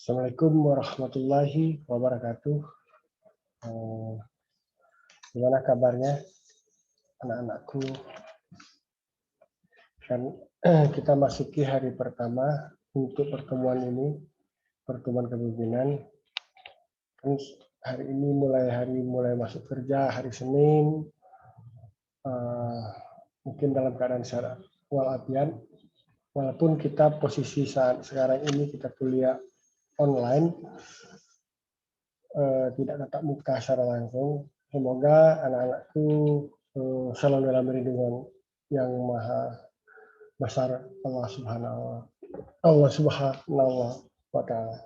Assalamualaikum warahmatullahi wabarakatuh. Gimana kabarnya anak-anakku? Dan kita masuki hari pertama untuk pertemuan ini, pertemuan kepemimpinan. Kan hari ini mulai masuk kerja, hari Senin, mungkin dalam keadaan sehat walafiat. Walaupun kita posisi saat sekarang ini kita kuliah online, tidak tatap muka secara langsung. Semoga anak-anakku selalu dalam lindungan yang maha besar Allah Subhanahu wa Ta'ala.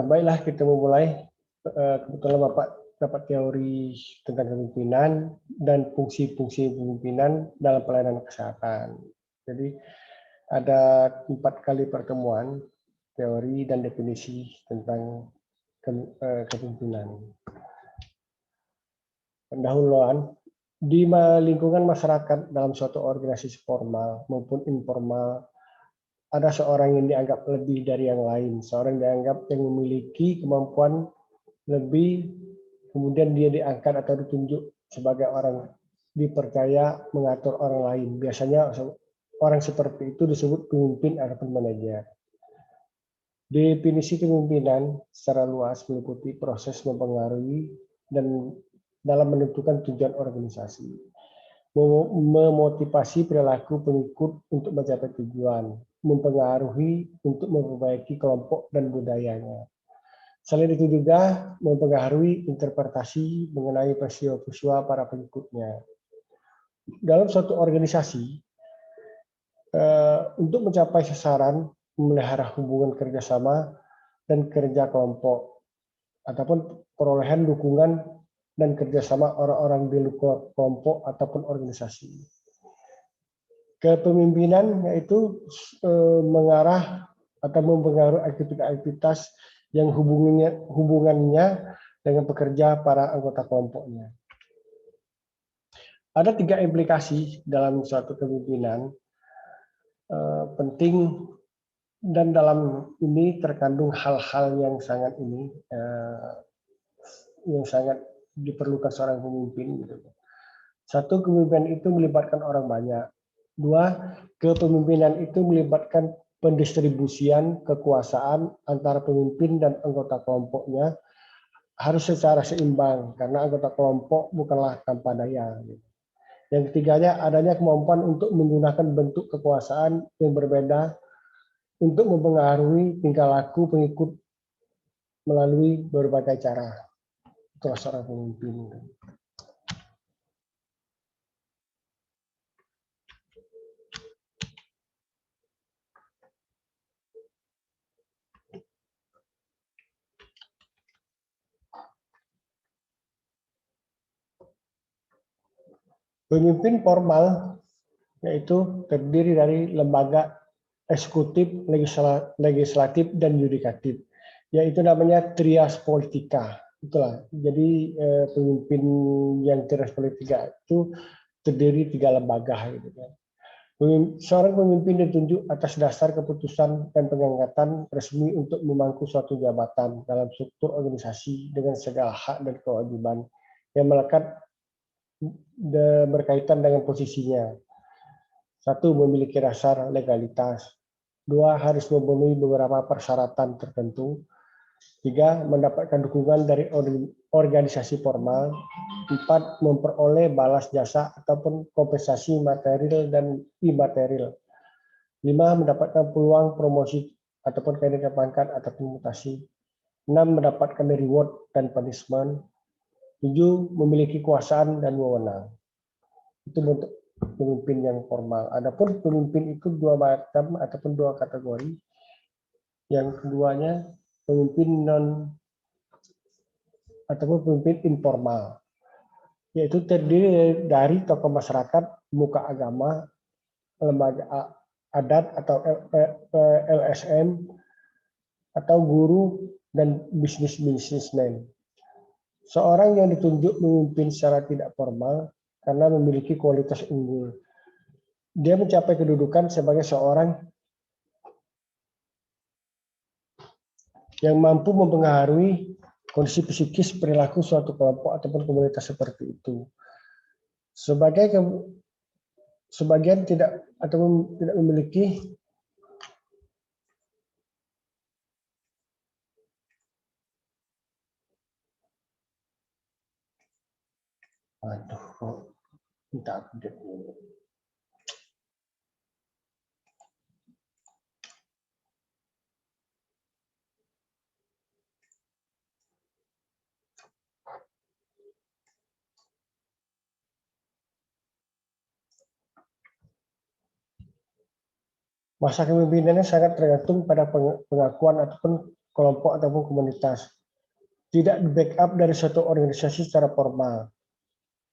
Baiklah, kita memulai. Kebetulan Bapak dapat teori tentang kepemimpinan dan fungsi-fungsi kepemimpinan dalam pelayanan kesehatan. Jadi ada 4 kali pertemuan teori dan definisi tentang kepemimpinan. Pendahuluan, di lingkungan masyarakat dalam suatu organisasi formal maupun informal, ada seorang yang dianggap lebih dari yang lain, seorang yang dianggap yang memiliki kemampuan lebih, kemudian dia diangkat atau ditunjuk sebagai orang dipercaya mengatur orang lain. Biasanya orang seperti itu disebut pemimpin ataupun manajer. Definisi kepemimpinan secara luas meliputi proses mempengaruhi dan dalam menentukan tujuan organisasi, memotivasi perilaku pengikut untuk mencapai tujuan, mempengaruhi untuk memperbaiki kelompok dan budayanya. Selain itu juga mempengaruhi interpretasi mengenai peristiwa-peristiwa para pengikutnya. Dalam suatu organisasi, untuk mencapai sasaran, memelihara hubungan kerjasama dan kerja kelompok, ataupun perolehan dukungan dan kerjasama orang-orang di luar kelompok ataupun organisasi. Kepemimpinan yaitu mengarah atau mempengaruhi aktivitas-aktivitas yang hubungannya dengan pekerja para anggota kelompoknya. Ada 3 implikasi dalam suatu kepemimpinan penting, dan dalam ini terkandung hal-hal yang sangat diperlukan seorang pemimpin. Satu, kepemimpinan itu melibatkan orang banyak. 2, kepemimpinan itu melibatkan pendistribusian kekuasaan antara pemimpin dan anggota kelompoknya harus secara seimbang, karena anggota kelompok bukanlah tanpa daya. Yang ketiganya, adanya kemampuan untuk menggunakan bentuk kekuasaan yang berbeda untuk mempengaruhi tingkah laku pengikut melalui berbagai cara. Itulah seorang pemimpin. Pemimpin formal yaitu terdiri dari lembaga eksekutif, legislatif, dan yudikatif, yaitu namanya trias politika. Itulah. Jadi pemimpin yang trias politika itu terdiri 3 lembaga. Gitu kan. Seorang pemimpin ditunjuk atas dasar keputusan dan pengangkatan resmi untuk memangku suatu jabatan dalam struktur organisasi dengan segala hak dan kewajiban yang melekat berkaitan dengan posisinya. 1, memiliki dasar legalitas. 2, harus memenuhi beberapa persyaratan tertentu. 3, mendapatkan dukungan dari organisasi formal. 4, memperoleh balas jasa ataupun kompensasi material dan imaterial. 5, mendapatkan peluang promosi ataupun kenaikan pangkat ataupun mutasi. 6, mendapatkan reward dan punishment. 7, memiliki kekuasaan dan wewenang. Itu bentuk pemimpin yang formal. Adapun pemimpin itu 2 macam ataupun 2 kategori. Yang keduanya pemimpin pemimpin informal, yaitu terdiri dari tokoh masyarakat, pemuka agama, lembaga adat atau LSM, atau guru dan bisnismen. Seorang yang ditunjuk memimpin secara tidak formal karena memiliki kualitas unggul. Dia mencapai kedudukan sebagai seorang yang mampu mempengaruhi kondisi psikis perilaku suatu kelompok ataupun komunitas seperti itu. Sebagian tidak ataupun tidak memiliki minta update dulu. Masa kepemimpinannya sangat tergantung pada pengakuan ataupun kelompok ataupun komunitas. Tidak di-backup dari suatu organisasi secara formal.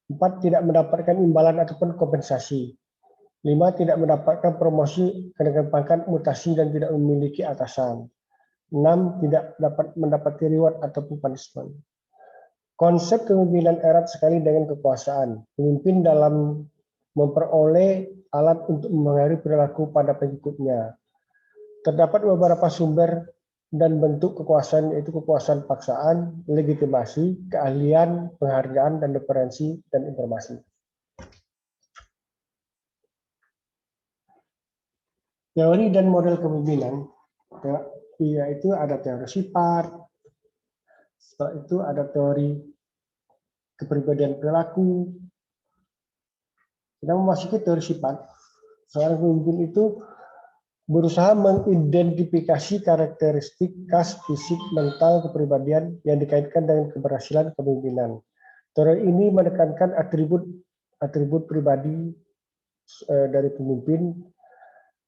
4. Tidak mendapatkan imbalan ataupun kompensasi. 5. Tidak mendapatkan promosi, kenaikan pangkat, mutasi, dan tidak memiliki atasan. 6. Tidak dapat mendapati reward ataupun punishment. Konsep kepemimpinan erat sekali dengan kekuasaan. Pemimpin dalam memperoleh alat untuk mengakhiri perilaku pada pengikutnya. Terdapat beberapa sumber dan bentuk kekuasaan, yaitu kekuasaan paksaan, legitimasi, keahlian, penghargaan, dan referensi dan informasi. Teori dan model kepemimpinan, yaitu ada teori sifat, setelah itu ada teori kepribadian perilaku. Kita memasuki teori sifat. Seorang pemimpin itu berusaha mengidentifikasi karakteristik khas fisik, mental, kepribadian yang dikaitkan dengan keberhasilan kepemimpinan. Teori ini menekankan atribut pribadi dari pemimpin.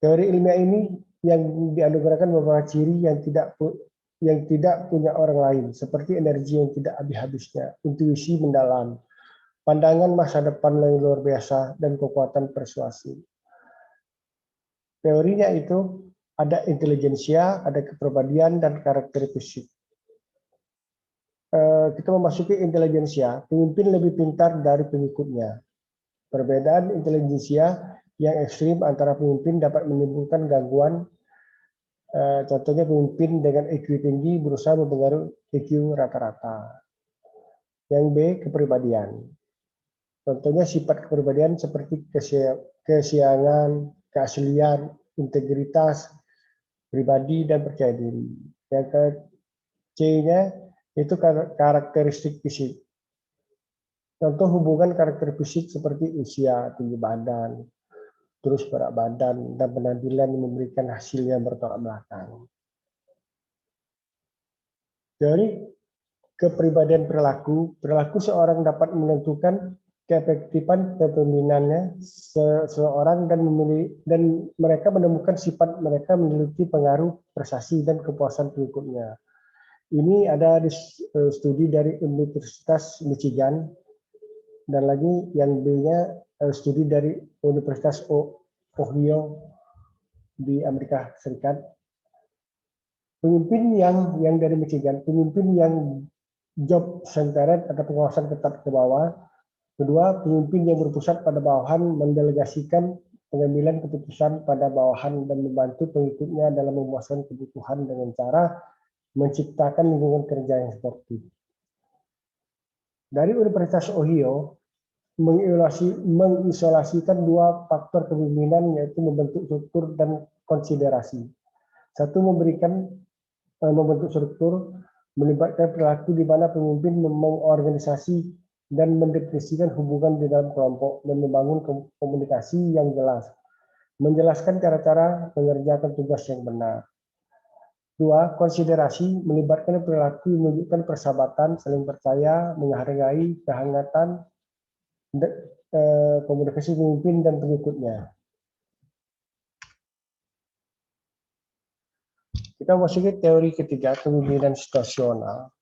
Teori ilmiah ini yang dianugerahkan beberapa ciri yang tidak punya orang lain, seperti energi yang tidak habis-habisnya, intuisi mendalam, pandangan masa depan yang luar biasa, dan kekuatan persuasi. Teorinya itu ada intelijensia, ada kepribadian, dan karakter fisik. Kita memasuki intelijensia, pemimpin lebih pintar dari pengikutnya. Perbedaan intelijensia yang ekstrim antara pemimpin dapat menimbulkan gangguan. Contohnya pemimpin dengan IQ tinggi berusaha mempengaruhi IQ rata-rata. Yang B, kepribadian. Contohnya sifat kepribadian seperti kesiangan, keaslian, integritas, pribadi, dan percaya diri. Yang ke C-nya itu karakteristik fisik. Contoh hubungan karakter fisik seperti usia, tinggi badan, terus berat badan, dan penampilan yang memberikan hasil yang bertolak belakang. Teori kepribadian perilaku seorang dapat menentukan keefektifan kepemimpinannya seseorang dan mereka menemukan sifat mereka memiliki pengaruh prestasi dan kepuasan pengikutnya. Ini ada di studi dari Universitas Michigan dan lagi yang B-nya studi dari Universitas Ohio di Amerika Serikat. Pemimpin yang dari Michigan, pemimpin yang job centered atau pengawasan ketat ke bawah. Kedua, pemimpin yang berpusat pada bawahan mendelegasikan pengambilan keputusan pada bawahan dan membantu pengikutnya dalam memuaskan kebutuhan dengan cara menciptakan lingkungan kerja yang sportif. Dari Universitas Ohio mengisolasikan dua faktor kepemimpinan, yaitu membentuk struktur dan konsiderasi. Satu, membentuk struktur melibatkan perilaku di mana pemimpin mengorganisasi dan mendefinisikan hubungan di dalam kelompok dan membangun komunikasi yang jelas, menjelaskan cara-cara mengerjakan tugas yang benar. Dua, konsiderasi melibatkan perilaku menunjukkan persahabatan, saling percaya, menghargai, kehangatan, komunikasi pemimpin dan pengikutnya. Kita memasuki teori ketiga, kepemimpinan situasional,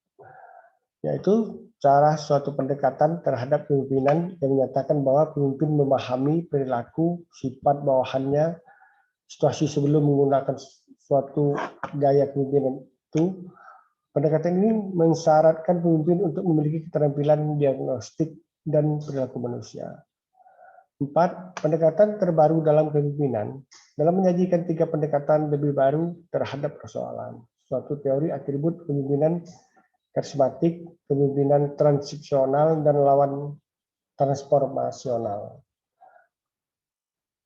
yaitu cara suatu pendekatan terhadap kepemimpinan yang menyatakan bahwa pemimpin memahami perilaku, sifat bawahannya, situasi sebelum menggunakan suatu gaya kepemimpinan itu. Pendekatan ini mensyaratkan pemimpin untuk memiliki keterampilan diagnostik dan perilaku manusia. 4. Pendekatan terbaru dalam kepemimpinan dalam menyajikan 3 pendekatan lebih baru terhadap persoalan. suatu teori atribut kepemimpinan karismatik, kepemimpinan transisional, dan lawan transformasional.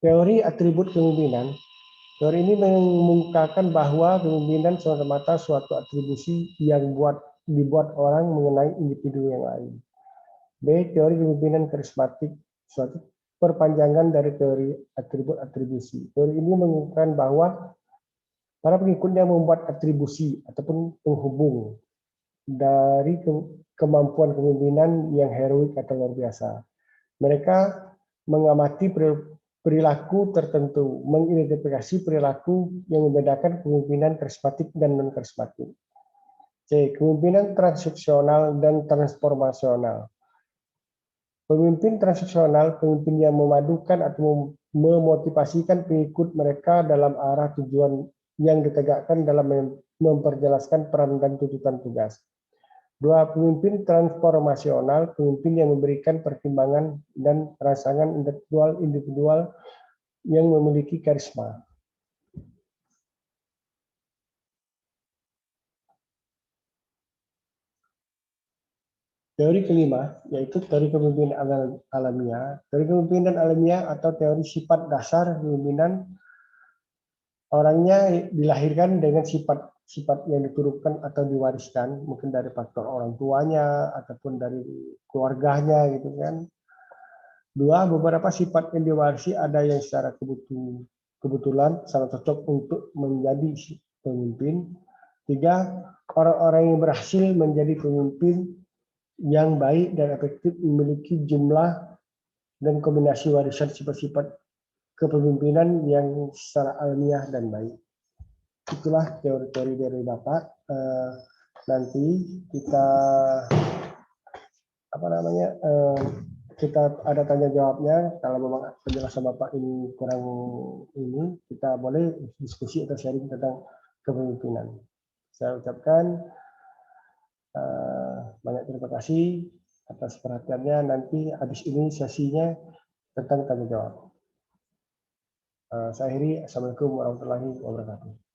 Teori atribut kepemimpinan. Teori ini mengemukakan bahwa kepemimpinan semata-mata suatu atribusi yang dibuat orang mengenai individu yang lain. B. Teori kepemimpinan karismatik, suatu perpanjangan dari teori atribut atribusi. Teori ini mengemukakan bahwa para pengikutnya membuat atribusi ataupun penghubung dari kemampuan kepemimpinan yang heroik atau luar biasa. Mereka mengamati perilaku tertentu, mengidentifikasi perilaku yang membedakan kepemimpinan karismatik dan non-karismatik. C. Kepemimpinan transaksional dan transformasional. Pemimpin transaksional, pemimpin yang memadukan atau memotivasikan pengikut mereka dalam arah tujuan yang ditegakkan dalam memperjelaskan peran dan tuntutan tugas. 2. Pemimpin transformasional, pemimpin yang memberikan pertimbangan dan rangsangan individual yang memiliki karisma. Teori kelima, yaitu teori kepemimpinan alamiah. Teori kepemimpinan alamiah atau teori sifat dasar kepemimpinan, orangnya dilahirkan dengan sifat yang diturunkan atau diwariskan, mungkin dari faktor orang tuanya ataupun dari keluarganya gitu kan. 2. Beberapa sifat yang diwarisi ada yang secara kebetulan sangat cocok untuk menjadi pemimpin. 3. Orang-orang yang berhasil menjadi pemimpin yang baik dan efektif memiliki jumlah dan kombinasi warisan sifat-sifat kepemimpinan yang secara alamiah dan baik. Itulah teori-teori dari Bapak. Nanti kita kita ada tanya jawabnya. Kalau memang penjelasan Bapak ini kurang ini, kita boleh diskusi atau sharing tentang kepemimpinan. Saya ucapkan banyak terima kasih atas perhatiannya. Nanti habis ini sesinya tentang tanya jawab. Saya akhiri. Assalamualaikum warahmatullahi wabarakatuh.